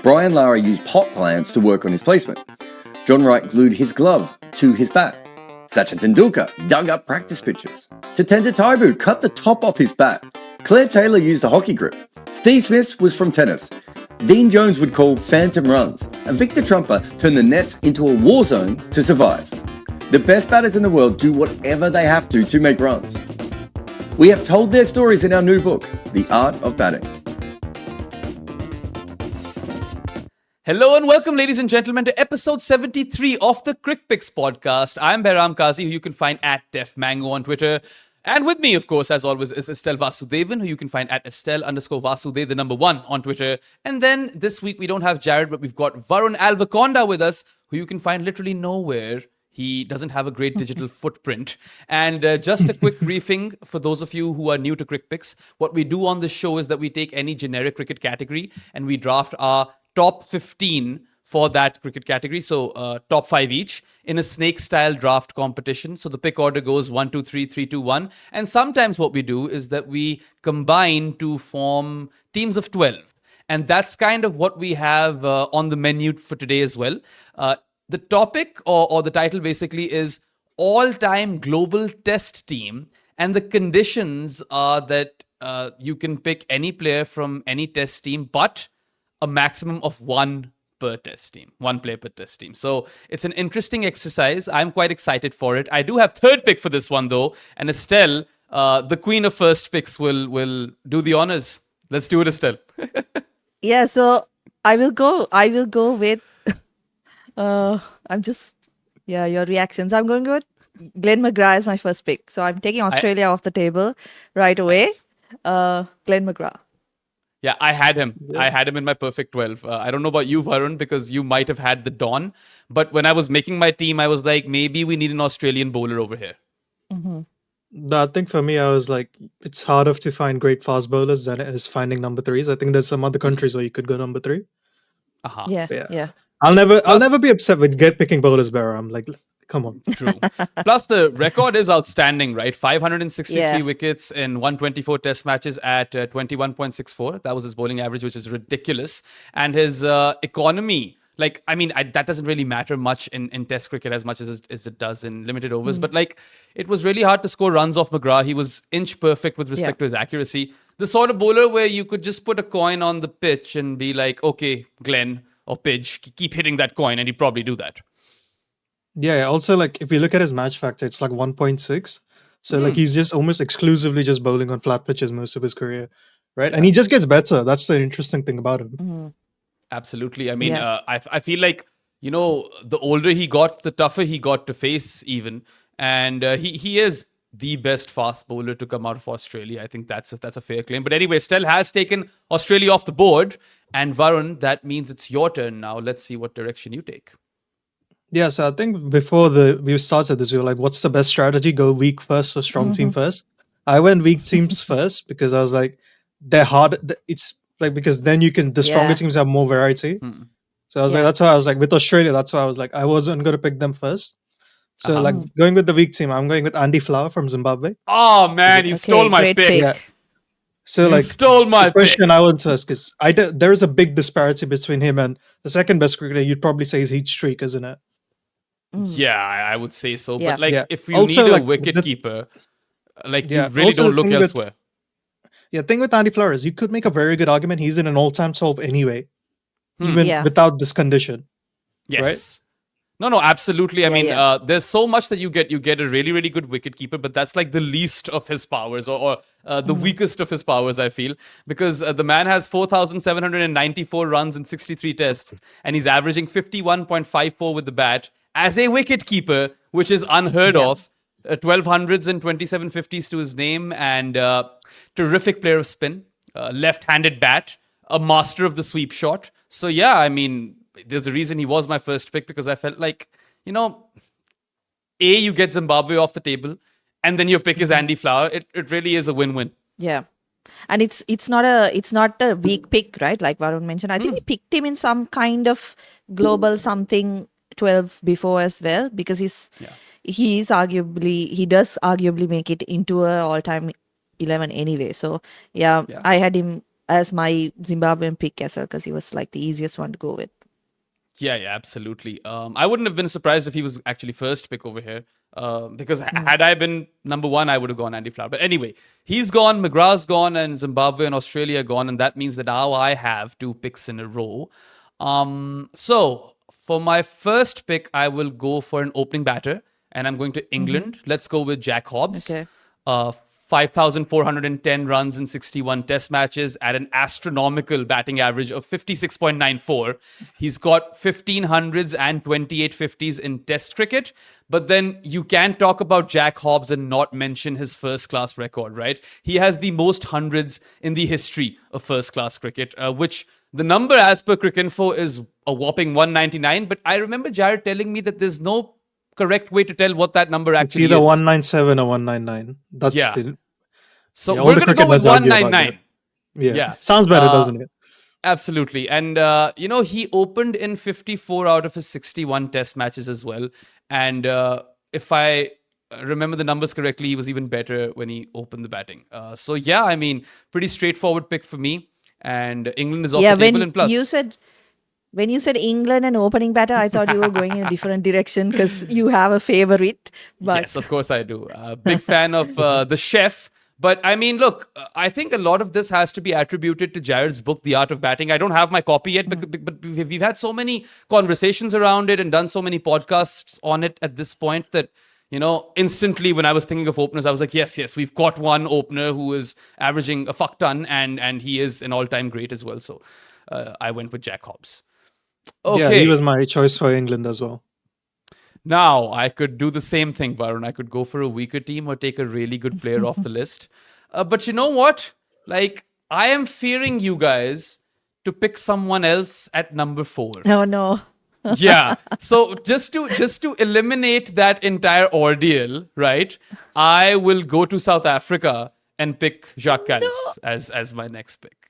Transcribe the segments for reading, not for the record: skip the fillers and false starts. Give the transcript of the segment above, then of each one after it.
Brian Lara used pot plants to work on his placement. John Wright glued his glove to his bat. Sachin Tendulkar dug up practice pitches. Tatenda Taibu cut the top off his bat. Claire Taylor used a hockey grip. Steve Smith was from tennis. Dean Jones would call phantom runs. And Victor Trumper turned the nets into a war zone to survive. The best batters in the world do whatever they have to make runs. We have told their stories in our new book, The Art of Batting. Hello and welcome, ladies and gentlemen, to episode 73 of the Crickpicks podcast. I'm Behram, who you can find at Def Mango on Twitter. And with me, of course, as always, is Estelle Vasudevan, who you can find at Estelle_Vasudev, the number 1 on Twitter. And then this week, we don't have Jared, but we've got Varun Alvaconda with us, who you can find literally nowhere. He doesn't have a great digital footprint. And just a quick briefing for those of you who are new to Crickpicks. What we do on this show is that we take any generic cricket category and we draft our top 15 for that cricket category. So top 5 each in a snake-style draft competition. So the pick order goes 1, 2, 3, 3, 2, 1. And sometimes what we do is that we combine to form teams of 12. And that's kind of what we have on the menu for today as well. The topic or the title basically is all-time global test team. And the conditions are that you can pick any player from any test team, but a maximum of 1 per test team, 1 player per test team. So it's an interesting exercise. I'm quite excited for it. I do have third pick for this one though. And Estelle, the queen of first picks, will do the honors. Let's do it, Estelle. Yeah, so I will go with your reactions. I'm going with Glenn McGrath as my first pick. So I'm taking Australia off the table right away. Nice. Glenn McGrath. Yeah, I had him. Yeah. I had him in my perfect 12. I don't know about you, Varun, because you might have had the Don. But when I was making my team, I was like, maybe we need an Australian bowler over here. Mm-hmm. No, I think for me, I was like, it's harder to find great fast bowlers than it is finding number 3s. I think there's some other countries where you could go number 3. Uh-huh. Yeah. I'll never be upset with picking bowlers better. I'm like, come on. True. Plus, the record is outstanding, right? 563 wickets in 124 test matches at 21.64. That was his bowling average, which is ridiculous. And his economy, that doesn't really matter much in test cricket as much as it does in limited overs. But it was really hard to score runs off McGrath. He was inch perfect with respect to his accuracy. The sort of bowler where you could just put a coin on the pitch and be like, okay, Glenn or Pidge, keep hitting that coin, and he'd probably do that. Yeah, also, if you look at his match factor, it's 1.6. So, he's just almost exclusively just bowling on flat pitches most of his career, right? Yeah. And he just gets better. That's the interesting thing about him. Mm-hmm. Absolutely. I mean, I feel like, the older he got, the tougher he got to face even. And he is the best fast bowler to come out of Australia. I think that's a fair claim. But anyway, Stell has taken Australia off the board. And Varun, that means it's your turn now. Let's see what direction you take. Yeah, so I think before we started this, we were like, what's the best strategy? Go weak first or strong team first? I went weak teams first because I was like, they're hard. It's because then the stronger teams have more variety. So I was like, that's why I was like, with Australia, that's why I was like, I wasn't going to pick them first. So going with the weak team, I'm going with Andy Flower from Zimbabwe. Oh man, he stole my pick. Yeah. So he stole my the question I want to ask is, there is a big disparity between him and the second best cricketer. You'd probably say is Heat Streak, isn't it? Yeah, I would say so. Yeah. But if you also, need a wicket keeper, you really don't look elsewhere. Thing with Andy Flower is you could make a very good argument. He's in an all-time 12 anyway, even without this condition. Yes. Right? No, absolutely. I mean, there's so much that you get. You get a really, really good wicketkeeper, but that's the least of his powers or the weakest of his powers, I feel. Because the man has 4,794 runs in 63 tests, and he's averaging 51.54 with the bat as a wicketkeeper, which is unheard of. 1,200s and 2750s to his name, and terrific player of spin, left-handed bat, a master of the sweep shot. So yeah, I mean, there's a reason he was my first pick, because I felt like, you get Zimbabwe off the table, and then your pick is Andy Flower. It really is a win-win. Yeah. And it's not a weak pick, right? Like Varun mentioned. I think we picked him in some kind of global something 12 before as well, because he does arguably make it into a all-time 11 anyway. So I had him as my Zimbabwean pick as well, because he was like the easiest one to go with. Yeah, absolutely. I wouldn't have been surprised if he was actually first pick over here. Because had I been number one, I would have gone Andy Flower. But anyway, he's gone, McGrath's gone, and Zimbabwe and Australia are gone. And that means that now I have 2 picks in a row. So for my first pick, I will go for an opening batter. And I'm going to England. Let's go with Jack Hobbs. Okay. 5,410 runs in 61 test matches at an astronomical batting average of 56.94. He's got 1,500s and 28 50s in test cricket. But then you can't talk about Jack Hobbs and not mention his first-class record, right? He has the most hundreds in the history of first-class cricket, which the number as per Cricinfo is a whopping 199. But I remember Jared telling me that there's no correct way to tell what that number actually it's either is. 197 or 199. That's So all we're the going to go with cricket nerds argue about 199. that. Yeah. Sounds better, doesn't it? Absolutely. And, he opened in 54 out of his 61 test matches as well. And if I remember the numbers correctly, he was even better when he opened the batting. Pretty straightforward pick for me. And England is off the table in plus. When you said England and opening batter, I thought you were going in a different direction because you have a favorite. But Yes, of course I do. Big fan of the chef. But I mean, look, I think a lot of this has to be attributed to Jared's book, The Art of Batting. I don't have my copy yet, but we've had so many conversations around it and done so many podcasts on it at this point that, instantly when I was thinking of openers, I was like, yes, we've got one opener who is averaging a fuck ton and he is an all-time great as well. So I went with Jack Hobbs. Okay. Yeah, he was my choice for England as well. Now, I could do the same thing, Varun. I could go for a weaker team or take a really good player off the list. But you know what? I am fearing you guys to pick someone else at number 4. oh no. Yeah. So just to eliminate that entire ordeal, right? I will go to South Africa and pick Jacques Kallis as my next pick.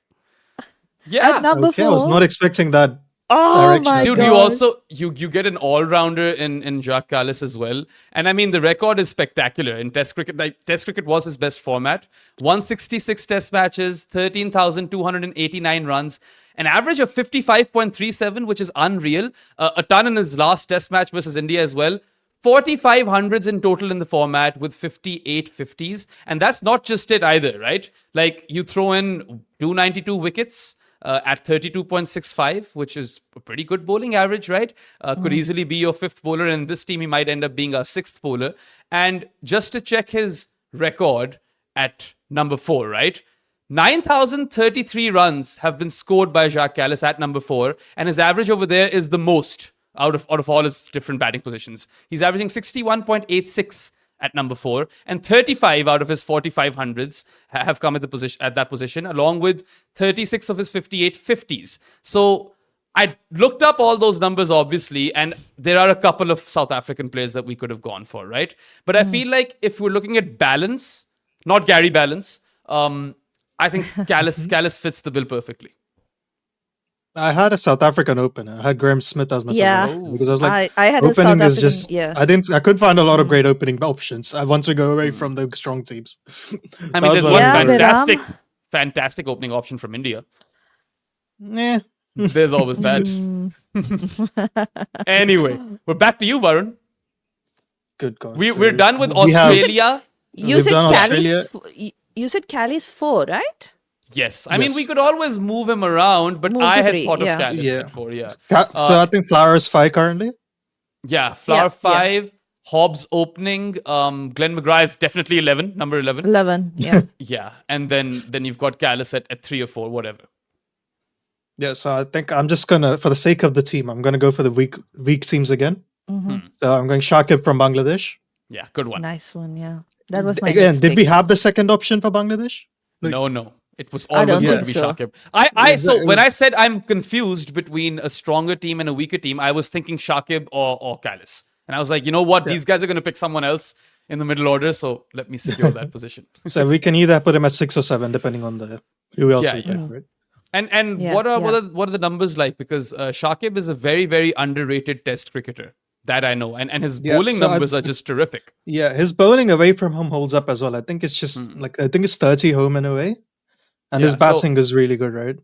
Yeah. At number Okay, 4. I was not expecting that. Oh direction. my Dude, God. you also you get an all-rounder in Jacques Kallis as well. And I mean the record is spectacular in Test cricket. Test cricket was his best format. 166 test matches, 13,289 runs, an average of 55.37, which is unreal. A ton in his last test match versus India as well. 4,500s in total in the format with 58 50s. And that's not just it either, right? You throw in 292 wickets, at 32.65, which is a pretty good bowling average, right? Could easily be your 5th bowler. And this team, he might end up being our 6th bowler. And just to check his record at number 4, right? 9,033 runs have been scored by Jacques Kallis at number 4. And his average over there is the most out of all his different batting positions. He's averaging 61.86 at number 4, and 35 out of his 4,500s have come at that position, along with 36 of his 58 50s. So I looked up all those numbers, obviously, and there are a couple of South African players that we could have gone for, right? But I feel like if we're looking at balance, not Garry balance, I think Kallis fits the bill perfectly. I had a South African opener. I had Graham Smith as my Yeah. second because I was like, I had a South opening is African. just. Yeah. I couldn't find a lot of great opening options once we go away from the strong teams. I mean, there's That was one Yeah, fantastic, Behram. fantastic opening option from India. Yeah. There's always that. Anyway, we're back to you, Varun. Good God. We're done with we have- Australia. You We've said done Australia. You said Kallis 4, right? Yes. I mean, Yes. we could always move him around, but Move I to had 3, thought yeah. of Kallis Yeah. at 4, yeah. So I think Flowers 5 currently. Yeah, Flower Yeah, 5, Hobbs opening, Glenn McGrath is definitely 11, number 11. 11. Yeah. Yeah, and then you've got Kallis at 3 or 4, whatever. Yeah, so I think I'm just gonna, for the sake of the team, I'm gonna go for the weak teams again. So I'm going Shakib from Bangladesh. Yeah, good one. Nice one. Yeah. That was my Again, next did we pick. have the second option for Bangladesh? No. It was I always don't going to be think so. Shakib. So It when was- I said I'm confused between a stronger team and a weaker team, I was thinking Shakib or Kallis. And I was like, you know what? These guys are going to pick someone else in the middle order, so let me secure that position. So we can either put him at 6 or 7, depending on who else Yeah, we yeah. pick, right? And Yeah, what are yeah. what are the numbers like? Because Shakib is a very, very underrated Test cricketer. That I know. And his Yeah, bowling so I- numbers are just terrific. Yeah, his bowling away from home holds up as well. I think it's just I think it's 30 home and away. And Yeah, his batting is really good, right?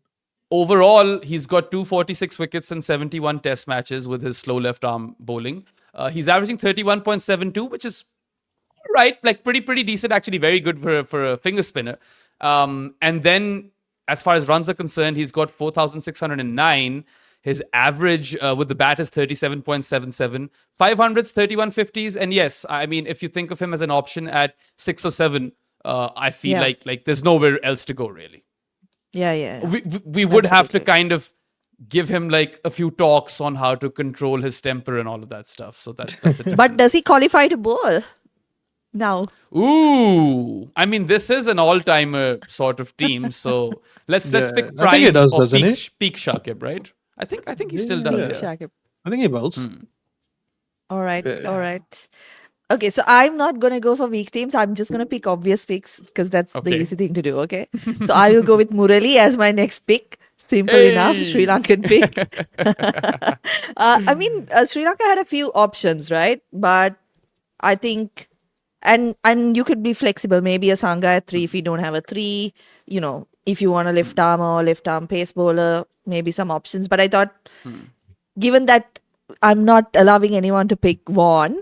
overall, he's got 246 wickets in 71 test matches with his slow left arm bowling. He's averaging 31.72, which is right, like pretty decent, actually very good for a finger spinner. And then as far as runs are concerned, he's got 4,609. His average with the bat is 37.77. 500s, 3150s. And yes, I mean, if you think of him as an option at 6 or 7, I feel Yeah. like there's nowhere else to go, really. Yeah. We would have to Absolutely. kind of give him like a few talks on how to control his temper and all of that stuff. So that's it. But does he qualify to bowl? Now. Ooh, I mean, this is an all-timer sort of team. So let's Yeah, pick I think prime he does, or doesn't peak Shakib, right? I think he still does. Yeah. Yeah. Shakib. I think he bowls. All right. Yeah. All right. Okay, so I'm not going to go for weak teams. I'm just going to pick obvious picks because that's the Okay. easy thing to do. Okay. So I will go with Murali as my next pick. Simple enough. Hey. Sri Lankan pick. I mean, Sri Lanka had a few options, right? But I think, and you could be flexible. Maybe a Sangha at 3 if you don't have a 3. You know, if you want a left arm or left arm pace bowler, maybe some options. But I thought, given that I'm not allowing anyone to pick one,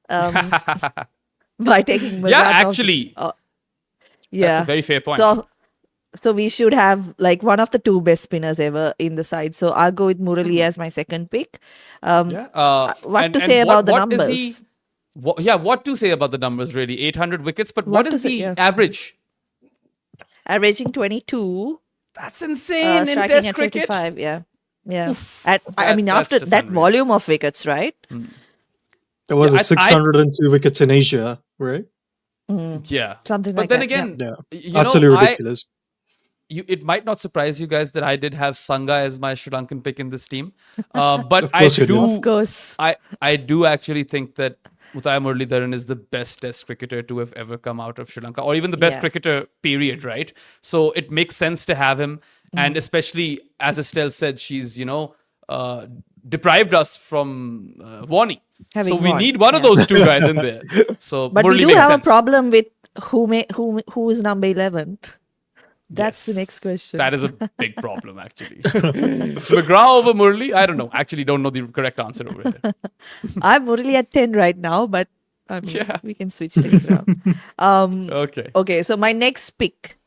by taking Yeah, Mazat off- actually, yeah, that's a very fair point. So we should have like one of the 2 best spinners ever in the side. So I'll go with Murali as my second pick. Yeah. What to say about the what is numbers? what to say about the numbers, really? 800 wickets, but what What to is say, the yeah. average? Averaging 22, That's insane in striking Test at cricket. 55. Yeah. I That- mean, that's after just that unreal. volume of wickets, right? There was Yeah, a 602 wickets in Asia, right? Yeah. Something But like then that, again, Yeah. you Utterly know, ridiculous. it might not surprise you guys that I did have Sangha as my Sri Lankan pick in this team. But Of course you did. Of course. I do actually think that Muttiah Muralidharan is the best Test cricketer to have ever come out of Sri Lanka, or even the best Yeah. cricketer, period, right? So it makes sense to have him. And especially, as Estelle said, she's, deprived us from Warney. Having So we Warne, need one of yeah. those 2 guys in there. So But Murali we do makes have sense. a problem with who is number 11. That's the Yes. next question. That is a big problem, actually. McGrath over Murali? I don't know. Actually, don't know the correct answer over here. I'm Murali at 10 right now, but I mean, Yeah. we can switch things around. Okay. Okay, so my next pick,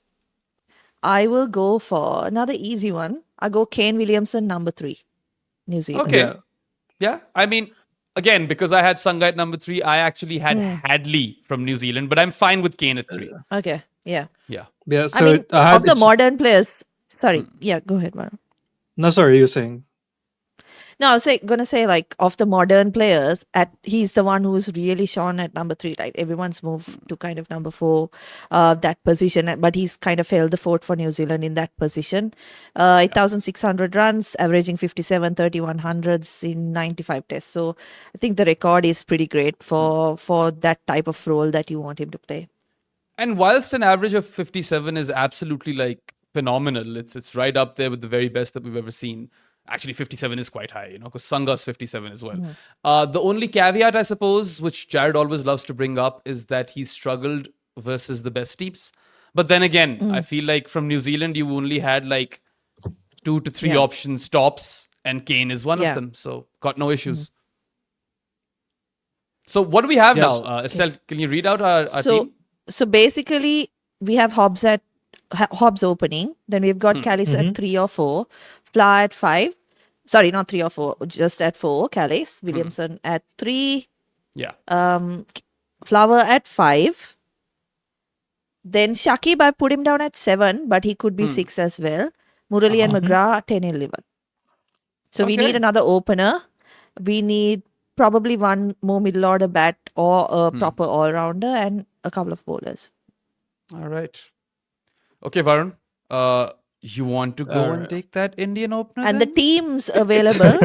I will go for another easy one. I'll go Kane Williamson, number 3, New Zealand. Okay. Yeah. Yeah. I mean, again, because I had Sangha at number 3, I actually had Hadley from New Zealand, but I'm fine with Kane at 3. Okay, yeah. Yeah. Yeah. I So mean, I had of the modern players, sorry, yeah, go ahead, Varun. No, sorry, you were saying. No, I was gonna say like of the modern players, he's the one who's really shone at number 3. Like everyone's moved to kind of number 4, that position, but he's kind of held the fort for New Zealand in that position. 8,600 runs, averaging 57, 3100s in 95 tests. So I think the record is pretty great for that type of role that you want him to play. And whilst an average of 57 is absolutely like phenomenal, it's right up there with the very best that we've ever seen. Actually, 57 is quite high, because Sangha's 57 as well. The only caveat, I suppose, which Jared always loves to bring up, is that he's struggled versus the best teams. But then again, I feel like from New Zealand, you only had like 2 to 3 options tops, and Kane is one Yeah. of them. So got no issues. So what do we have Yes. now? Estelle, can you read out our team? So basically, we have Hobbs opening. Then we've got Callis at 3 or 4, Flower at 5. Sorry, not 3 or 4, just at 4. Callis, Williamson at 3, Yeah. Flower at 5. Then Shakib, I put him down at 7, but he could be 6 as well. Murali and McGrath 10, 11. So we Okay. need another opener. We need probably one more middle order bat or a proper all rounder and a couple of bowlers. All right. Okay, Varun. You want to go and take that Indian opener? And the then? teams available: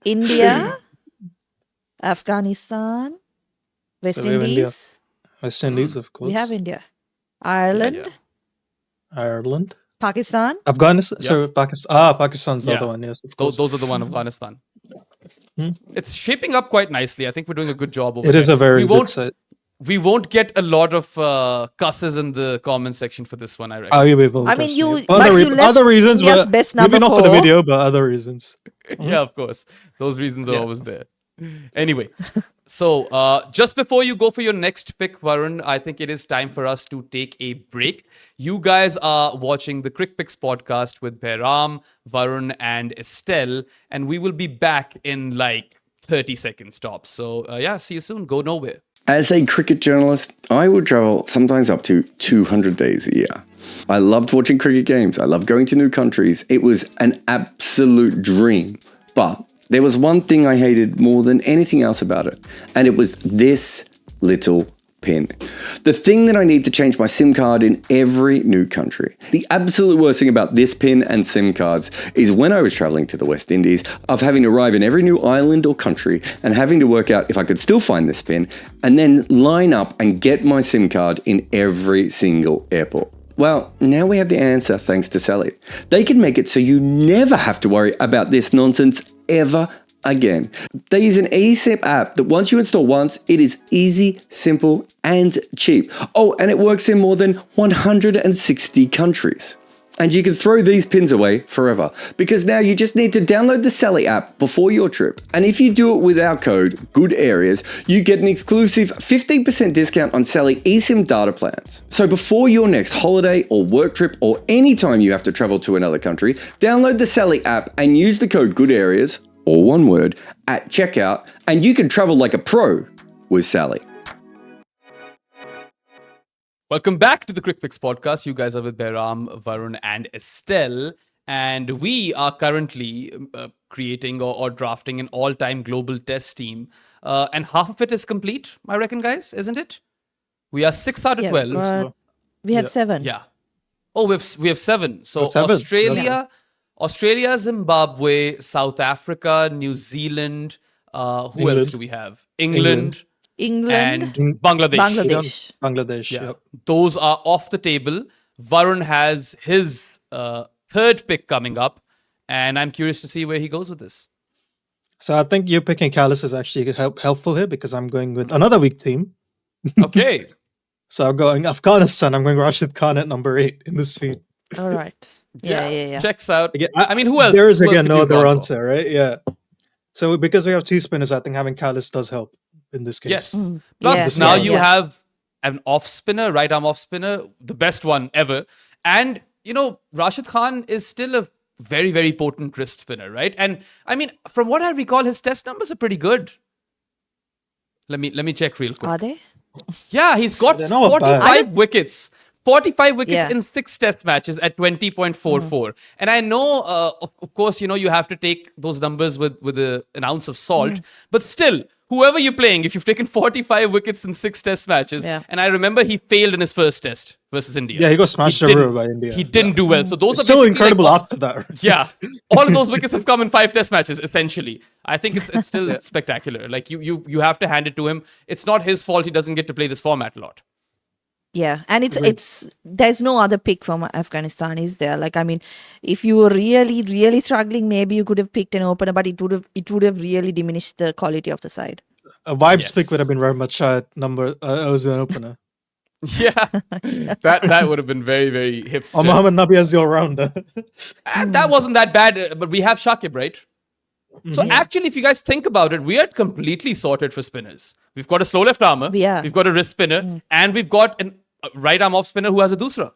India, Afghanistan, West So we have India. Indies. West Indies, of course. We have India, Ireland, Yeah. Ireland. Pakistan. Afghanistan. Yeah. So Pakistan. Pakistan's the Yeah. other one, yes, of course. Those are the one Afghanistan. It's shaping up quite nicely. I think we're doing a good job over It there. is a very we good won't, set. we won't get a lot of cusses in the comment section for this one, I reckon. We will. I mean, trust you- me. but you left other reasons, India's but best maybe number not for the 4. video, but other reasons. Yeah, of course. Those reasons are always there. Anyway, so just before you go for your next pick, Varun, I think it is time for us to take a break. You guys are watching the Crickpicks podcast with Behram, Varun, and Estelle, and we will be back in like 30 seconds tops. So yeah, see you soon. Go nowhere. As a cricket journalist, I would travel sometimes up to 200 days a year. I loved watching cricket games. I loved going to new countries. It was an absolute dream. But there was one thing I hated more than anything else about it, and it was this little pin. The thing that I need to change my SIM card in every new country. The absolute worst thing about this pin and SIM cards is when I was traveling to the West Indies, of having to arrive in every new island or country and having to work out if I could still find this pin and then line up and get my SIM card in every single airport. Well, now we have the answer thanks to Sally. They can make it so you never have to worry about this nonsense ever again. They use an eSIM app that once you install once, it is easy, simple, and cheap. Oh, and it works in more than 160 countries. And you can throw these pins away forever because now you just need to download the Sally app before your trip. And if you do it with our code, Good Areas, you get an exclusive 15% discount on Sally eSIM data plans. So before your next holiday or work trip or any time you have to travel to another country, download the Sally app and use the code Good Areas, or one word, at checkout, and you can travel like a pro with Sally. Welcome back to the Crickpicks podcast. You guys are with Behram, Varun, and Estelle. And we are currently creating or drafting an all-time global test team. And half of it is complete, I reckon, guys, isn't it? We are 6 out of 12. but we have 7. Yeah. Oh, we have 7. So 7. Australia, Zimbabwe, South Africa, New Zealand. Who England. else do we have? England. England, And Bangladesh. Bangladesh. Yeah. Yep. Those are off the table. Varun has his third pick coming up, and I'm curious to see where he goes with this. So I think you picking Callus is actually helpful here because I'm going with another weak team. Okay. So I'm going Afghanistan. I'm going Rashid Khan at number 8 in this scene. All right. Yeah. Checks out. Again, I mean, who else? There is who else again could no you have other gone for? answer, right? Yeah. So because we have 2 spinners, I think having Callus does help in this case. Yes. Plus, Yeah, now yeah, you yeah. have an off spinner, right arm off spinner, the best one ever. And, you know, Rashid Khan is still a very, very potent wrist spinner, right? And I mean, from what I recall, his test numbers are pretty good. Let me check real quick. Are they? Yeah, he's got They're not bad. 45 wickets. 45 wickets Yeah. in 6 test matches at 20.44. And I know, of course, you know, you have to take those numbers with an ounce of salt. But still, whoever you're playing, if you've taken 45 wickets in 6 test matches, Yeah. and I remember he failed in his first test versus India. Yeah, he got smashed didn't- over by India. He didn't do well. So those It's are still basically incredible like, after that. yeah, all of those wickets have come in 5 test matches, essentially. I think it's still spectacular. Like you have to hand it to him. It's not his fault he doesn't get to play this format a lot. Yeah, and it's there's no other pick from Afghanistan, is there? Like, I mean, if you were really struggling, maybe you could have picked an opener, but it would have really diminished the quality of the side. A vibes Yes. pick would have been very much number as an opener. Yeah, that would have been very, very hipster. Or Mohammad Nabi as your rounder. And that wasn't that bad, but we have Shakib, right? So actually, if you guys think about it, we are completely sorted for spinners. We've got a slow left armour, Yeah. we've got a wrist spinner, and we've got a right arm off spinner who has a dusra.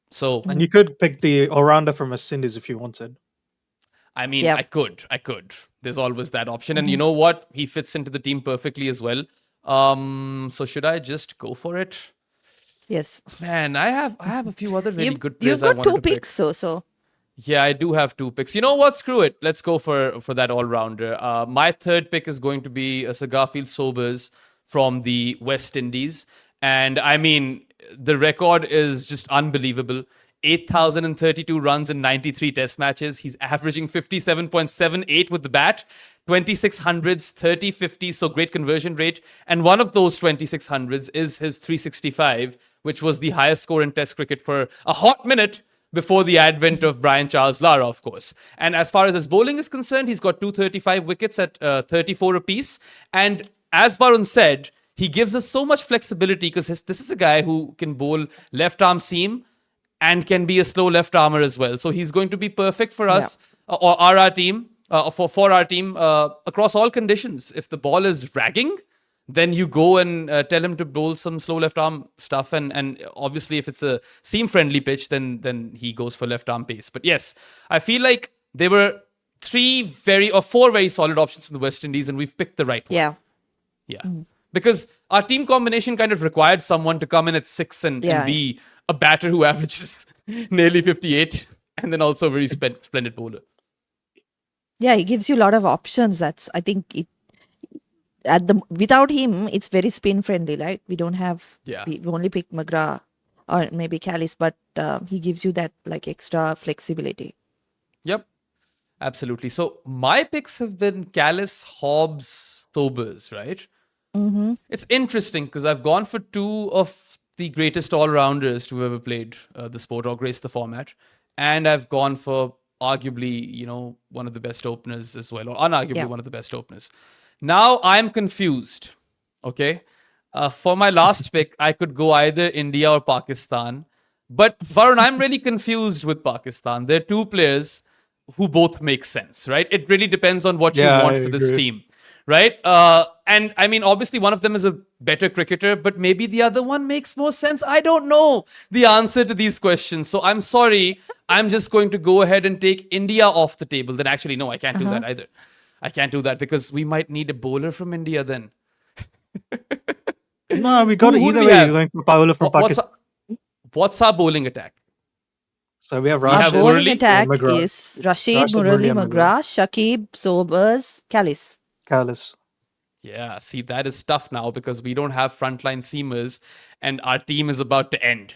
So, And you could pick the all-rounder from West Indies if you wanted. I mean, Yep. I could. There's always that option. And you know what? He fits into the team perfectly as well. So should I just go for it? Yes, Man, I have a few other really good you've players I got wanted 2 to pick. picks, so Yeah, I do have 2 picks. You know what? Screw it. Let's go for that all-rounder. My third pick is going to be Sir Garfield Sobers from the West Indies. And I mean, the record is just unbelievable. 8,032 runs in 93 test matches. He's averaging 57.78 with the bat. 2600s, 30-50s, so great conversion rate. And one of those 2600s is his 365, which was the highest score in Test cricket for a hot minute before the advent of Brian Charles Lara, of course. And as far as his bowling is concerned, he's got 235 wickets at 34 apiece. And as Varun said, he gives us so much flexibility because this is a guy who can bowl left arm seam and can be a slow left armer as well. So he's going to be perfect for us or our team, for our team across all conditions. If the ball is ragging, then you go and tell him to bowl some slow left arm stuff. And obviously, if it's a seam friendly pitch, then he goes for left arm pace. But yes, I feel like there were 4 very solid options from the West Indies, and we've picked the right one. Yeah. Because our team combination kind of required someone to come in at 6 and be a batter who averages nearly 58 and then also a very splendid bowler. Yeah, he gives you a lot of options. I think without him, it's very spin friendly, right? We don't have, we only pick McGrath or maybe Callis, but he gives you that like extra flexibility. Yep, absolutely. So my picks have been Callis, Hobbs, Sobers, right? It's interesting because I've gone for 2 of the greatest all-rounders to ever played the sport or graced the format. And I've gone for arguably, one of the best openers as well, or unarguably one of the best openers. Now I'm confused, okay? For my last pick, I could go either India or Pakistan. But Varun, I'm really confused with Pakistan. There are 2 players who both make sense, right? It really depends on what you want for this team. Right? And I mean, obviously, one of them is a better cricketer, but maybe the other one makes more sense. I don't know the answer to these questions. So I'm sorry. I'm just going to go ahead and take India off the table. Then actually, no, I can't do that either. I can't do that because we might need a bowler from India then. No, we got it either way. You're going for bowler from Pakistan. What's our bowling attack? So we have Our Rashid. bowling attack McGrath. is Rashid, Murali, McGrath, Shakib, Sobers, Callis. Yeah, see, that is tough now because we don't have frontline seamers and our team is about to end,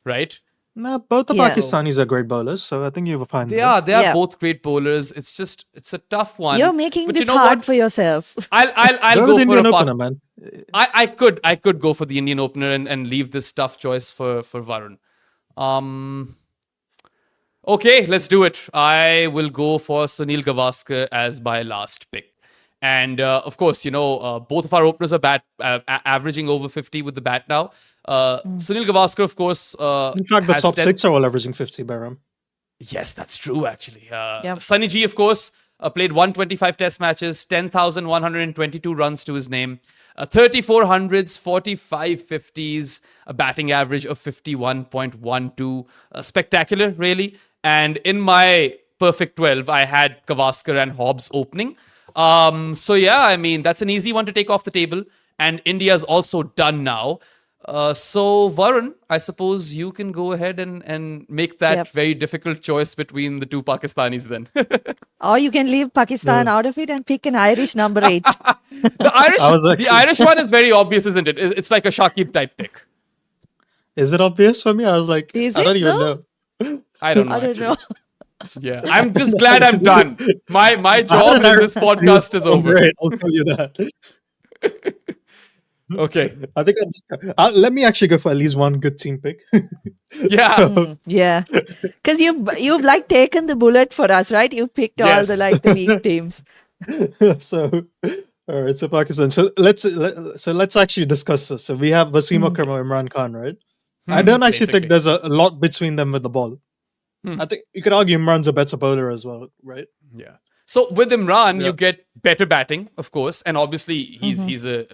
right? No, both the Pakistanis are great bowlers, so I think you will find They are both great bowlers. It's a tough one. You're making but this hard for yourself. I'll go go with for Indian a opener, man. I could go for the Indian opener and leave this tough choice for Varun. Okay, let's do it. I will go for Sunil Gavaskar as my last pick. And of course, both of our openers are averaging over 50 with the bat now. Sunil Gavaskar, of course. In fact, the top 6 are all averaging 50, Behram. Yes, that's true, actually. Sunny G, of course, played 125 test matches, 10,122 runs to his name, 34 hundreds, 45 50s, a batting average of 51.12. Spectacular, really. And in my perfect 12, I had Gavaskar and Hobbs opening. So yeah, I mean, that's an easy one to take off the table. And India's also done now. So Varun, I suppose you can go ahead and make that very difficult choice between the 2 Pakistanis then. Or you can leave Pakistan out of it and pick an Irish number 8. The Irish one is very obvious, isn't it? It's like a Shakib type pick. Is it obvious for me? I was like, I don't even know. I don't know. I don't know. Yeah, I'm just glad I'm done. My job in this podcast is over. Great, I'll tell you that. Okay. I think let me actually go for at least one good team pick. Yeah. Yeah. Because you've like taken the bullet for us, right? You picked all the weak teams. So all right, so Pakistan. So let's actually discuss this. So we have Wasim Akram or Imran Khan, right? I don't actually think there's a lot between them with the ball. I think you could argue Imran's a better bowler as well, right? Yeah. So with Imran, you get better batting, of course, and obviously he's a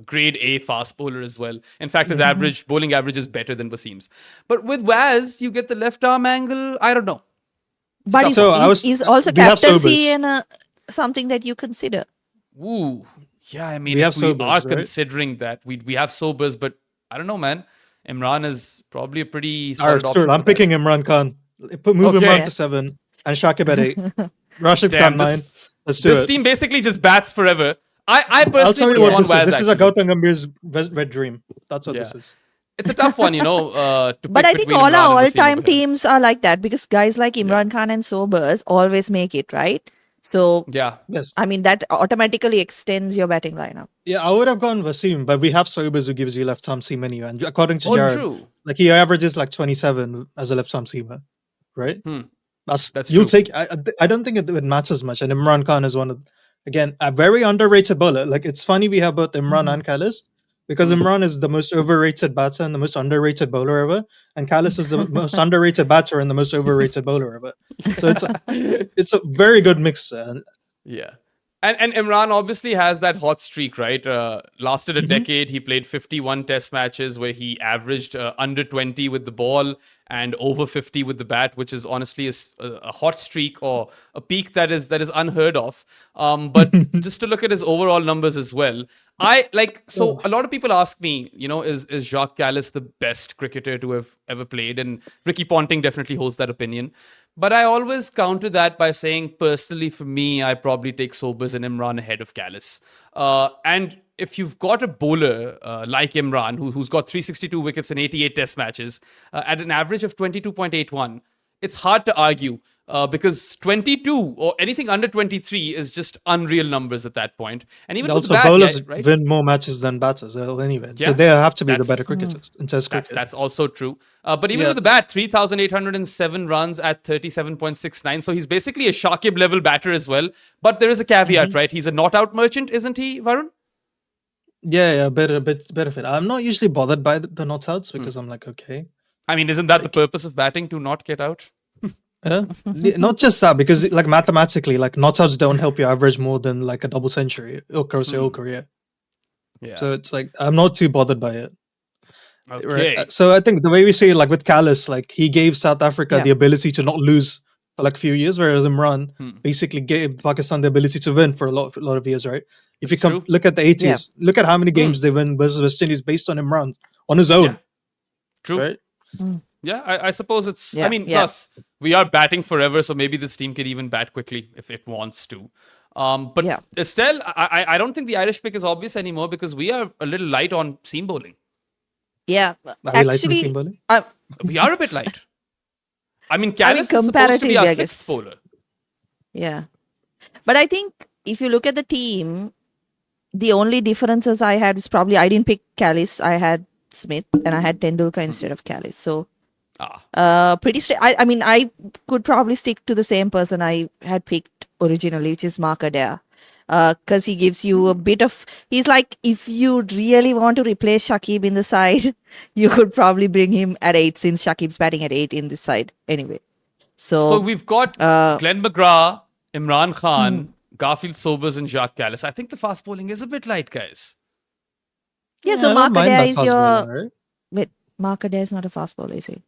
grade A fast bowler as well. In fact, his bowling average is better than Wasim's. But with Waz, you get the left arm angle. I don't know. But he's also captaincy and something that you consider. Ooh, yeah. I mean, we are considering that. We have Sobers, but I don't know, man. Imran is probably a pretty solid option. I'm picking Imran Khan. Move Imran to 7 and Shakib at 8. Rashid Khan 9. Let's do it. This team basically just bats forever. I personally would want Waz. This is a Gautam Gambhir's wet dream. That's what this is. It's a tough one, But I think all our all-time teams are like that because guys like Imran Khan and Sobers always make it, right? So, yes. I mean, that automatically extends your batting lineup. Yeah, I would have gone Wasim, but we have Sobers who gives you left-arm seam anyway. And according to Jared, he averages like 27 as a left-arm seamer, right? That's you'll true. Take. I don't think it matters much. And Imran Khan is one of, again, a very underrated bowler. Like, it's funny we have both Imran and Callis, because Imran is the most overrated batter and the most underrated bowler ever, and Callis is the most underrated batter and the most overrated bowler ever. So it's a very good mix. Yeah. And Imran obviously has that hot streak, right? Lasted a decade. He played 51 test matches where he averaged under 20 with the ball and over 50 with the bat, which is honestly a hot streak or a peak that is unheard of. But just to look at his overall numbers as well, a lot of people ask me, is Jacques Callis the best cricketer to have ever played? And Ricky Ponting definitely holds that opinion. But I always counter that by saying, personally, for me, I probably take Sobers and Imran ahead of Callis. And if you've got a bowler like Imran, who's got 362 wickets in 88 test matches at an average of 22.81, it's hard to argue because 22 or anything under 23 is just unreal numbers at that point. And even also, with bowlers right? win more matches than batters. Well, anyway, Yeah, they have to be the better cricketers in Test cricket. That's also true. But even with the bat, 3,807 runs at 37.69. So he's basically a Shakib level batter as well. But there is a caveat, right? He's a not out merchant, isn't he, Varun? Yeah, a bit of it. I'm not usually bothered by the not outs because I'm like, okay. I mean, isn't that the purpose of batting, to not get out? Not just that, because like mathematically, like not outs don't help you average more than like a double century across your whole career. Yeah. So it's like I'm not too bothered by it. Okay. Right? So I think the way we say it, like with Callis, like he gave South Africa the ability to not lose for like a few years, whereas Imran basically gave Pakistan the ability to win for a lot of years, right? If you come look at the 80s, look at how many games they win versus West Indies based on Imran on his own. Yeah. True. Right? Yeah, I suppose it's. Plus we are batting forever, so maybe this team could even bat quickly if it wants to. But Estelle, I don't think the Irish pick is obvious anymore because we are a little light on seam bowling. Yeah, actually, we are a bit light. I mean, Callis is supposed to be our sixth bowler. Yeah, but I think if you look at the team, the only differences I had was probably I didn't pick Callis. I had Smith and I had Tendulkar instead of Callis. So, pretty straight. I mean, I could probably stick to the same person I had picked originally, which is Mark Adair. Because he gives you a bit of, he's like, if you really want to replace Shakib in the side, you could probably bring him at 8 since Shakib's batting at 8 in this side anyway. So we've got Glenn McGrath, Imran Khan, Garfield Sobers and Jacques Callis. I think the fast bowling is a bit light, guys. Yeah, so Mark Adair is your... Bowler, right? Wait, Mark Adair is not a fast bowler, is he?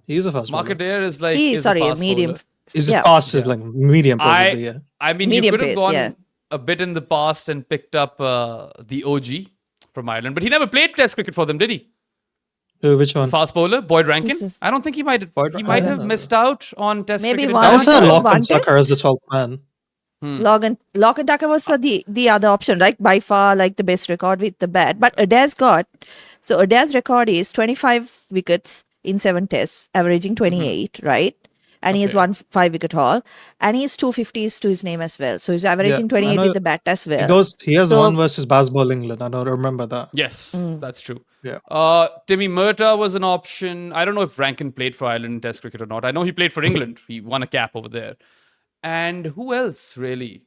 He's a fast bowler. Mark Adair is like... a medium. Is fast, is like medium probably, yeah. I mean, medium you could have pace, gone a bit in the past and picked up the OG from Ireland, but he never played Test cricket for them, did he? Which one? Fast bowler, Boyd Rankin. I don't think he might have. He might have missed out on Test cricket. One I also had Lock and Tucker as the 12th man. Lock and Tucker was the other option, right? By far, like the best record with the bat. But Adair's record is 25 wickets in 7 tests, averaging 28, right? And he has won 5-wicket haul, and he has 250s to his name as well. So he's averaging 28 with the bat as well. He has one versus Bazball England. I don't remember that. Yes, that's true. Yeah. Timmy Murtagh was an option. I don't know if Rankin played for Ireland in Test cricket or not. I know he played for England. He won a cap over there. And who else really?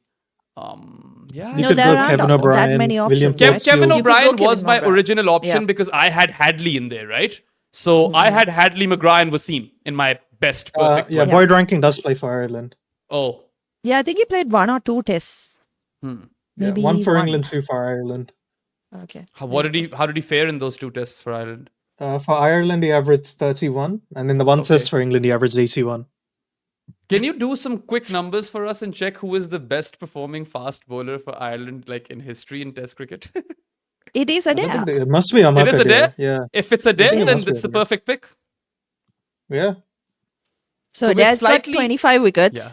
You could go Kevin O'Brien, that many options. Kevin O'Brien was my original option because I had Hadley in there, right? So I had Hadley, McGrath, and Wasim in my best perfect. Boyd Rankin does play for Ireland. Oh. Yeah, I think he played 1 or 2 tests. Maybe 1 for England, 2 for Ireland. Okay. How did he fare in those 2 tests for Ireland? For Ireland, he averaged 31, and in the 1 test for England, he averaged 81. Can you do some quick numbers for us and check who is the best performing fast bowler for Ireland, like in history in Test cricket? It is Adair. It must be Mark Adair. Yeah. If it's Adair, then it's the perfect pick. Yeah. So Adair's got 25 wickets. Yeah.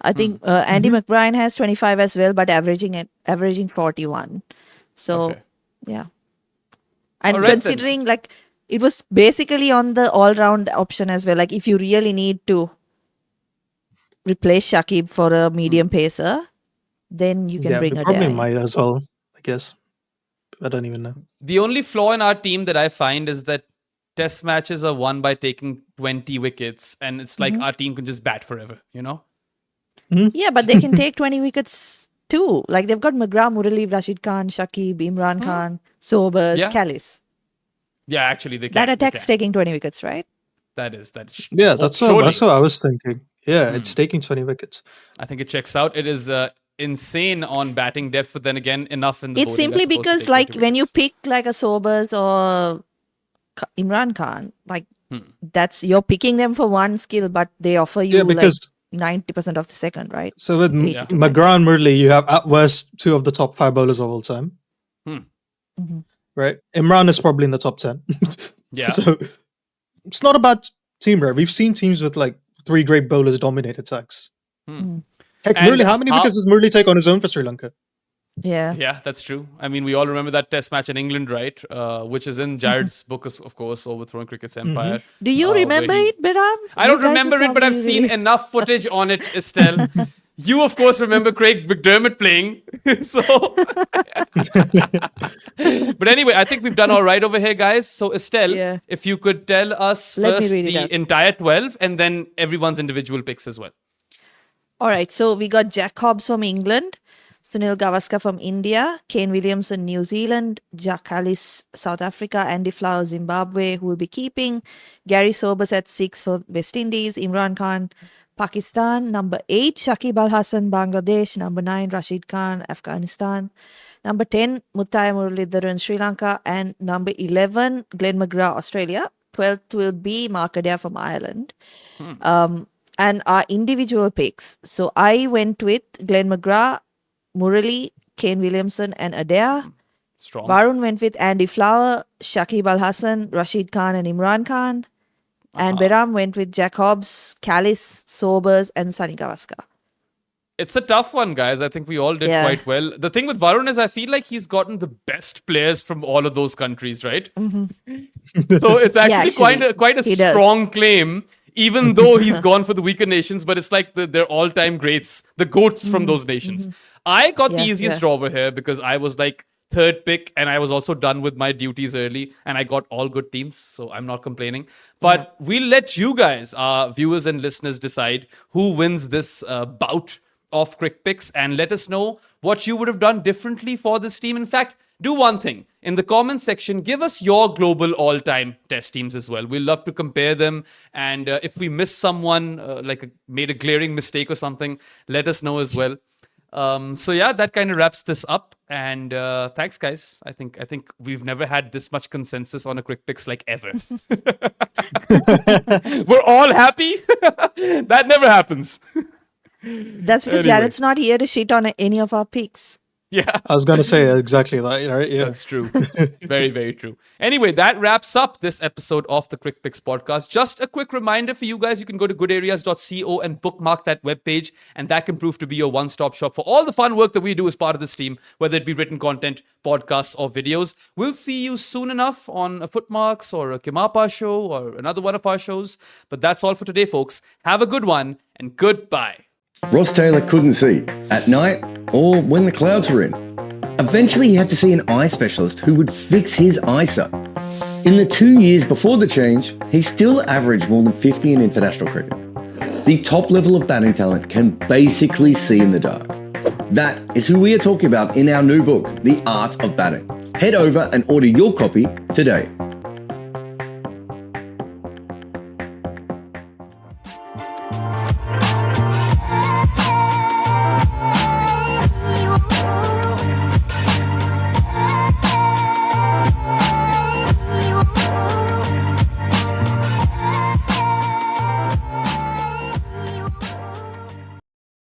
I think Andy McBride has 25 as well, but averaging 41. So, yeah. And considering like it was basically on the all-round option as well. Like if you really need to replace Shakib for a medium pacer, then you can bring Adair. Probably might as well, I guess. I don't even know. The only flaw in our team that I find is that Test matches are won by taking 20 wickets, and it's like our team can just bat forever, you know? Yeah, but they can take 20 wickets too. Like they've got McGrath, Murali, Rashid Khan, Shakib, Imran Khan, Sobers, Yeah. Callis. Yeah, actually, they can. That they attack's can. taking 20 wickets, right? That is. Yeah, that's what I was thinking. Yeah, Hmm. it's taking 20 wickets. I think it checks out. It is insane on batting depth, but then again, enough in the It's bowling, I simply suppose, to because, take like, 20 when you wickets. pick like a Sobers or Imran Khan, like, Hmm. that's you're picking them for one skill, but they offer you Yeah, because like 90% of the second, right? so with Yeah. McGrath and Murli, you have at worst 2 of the top 5 bowlers of all time. Mhm. Right? Imran is probably in the top 10. Yeah. So it's not a bad team, right? We've seen teams with like 3 great bowlers dominate attacks. Heck, And Murli, how many wickets does Murli take on his own for Sri Lanka? Yeah. Yeah, that's true. I mean, we all remember that test match in England, right? Which is in Jared's book, of course, Overthrowing Cricket's Empire. Do you remember where he- it, Behram? I don't remember it, but I've seen enough footage on it, Estelle. You, of course, remember Craig McDermott playing. So, but anyway, I think we've done all right over here, guys. So, Estelle, Yeah. if you could tell us Let me first read it the out. entire 12 and then everyone's individual picks as well. All right, so we got Jack Hobbs from England, Sunil Gavaskar from India, Kane Williamson, New Zealand, Jack Callis, South Africa, Andy Flower, Zimbabwe, who will be keeping, Garry Sobers at 6 for West Indies, Imran Khan, Pakistan, number 8, Shakib Al Hassan, Bangladesh, number 9, Rashid Khan, Afghanistan, number 10, Muthaiya Muralidharan, Sri Lanka, and number 11, Glenn McGrath, Australia. 12th will be Mark Adair from Ireland. And our individual picks. So I went with Glenn McGrath, Murali, Kane Williamson, and Adair. Strong. Varun went with Andy Flower, Shakib Al Hassan, Rashid Khan, and Imran Khan. And Behram went with Jack Hobbs, Callis, Sobers, and Sunil Gavaskar. It's a tough one, guys. I think we all did Yeah. quite well. The thing with Varun is I feel like he's gotten the best players from all of those countries, right? So it's actually actually, quite a he does. strong claim, even though he's gone for the weaker nations, but it's like they're all-time greats, the GOATs from those nations. I got the Yeah, easiest yeah. draw over here because I was like third pick and I was also done with my duties early and I got all good teams, so I'm not complaining. But we'll let you guys, our viewers and listeners, decide who wins this bout of Crickpicks and let us know what you would have done differently for this team. In fact, do one thing. In the comments section, give us your global all-time test teams as well. We'll love to compare them. And if we miss someone, made a glaring mistake or something, let us know as well. So yeah, that kind of wraps this up. And thanks, guys. I think we've never had this much consensus on a Crickpicks like ever. We're all happy. That never happens. That's because Anyway. Jared's not here to shit on any of our picks. Yeah. I was going to say exactly that, right? Yeah. That's true. Very, very true. Anyway, that wraps up this episode of the Crickpicks podcast. Just a quick reminder for you guys, you can go to goodareas.co and bookmark that webpage, and that can prove to be your one-stop shop for all the fun work that we do as part of this team, whether it be written content, podcasts, or videos. We'll see you soon enough on a Footmarks or a Kimapa show or another one of our shows. But that's all for today, folks. Have a good one, and goodbye. Ross Taylor couldn't see at night or when the clouds were in. Eventually, he had to see an eye specialist who would fix his eyesight. In the 2 years before the change, he still averaged more than 50 in international cricket. The top level of batting talent can basically see in the dark. That is who we are talking about in our new book, The Art of Batting. Head over and order your copy today.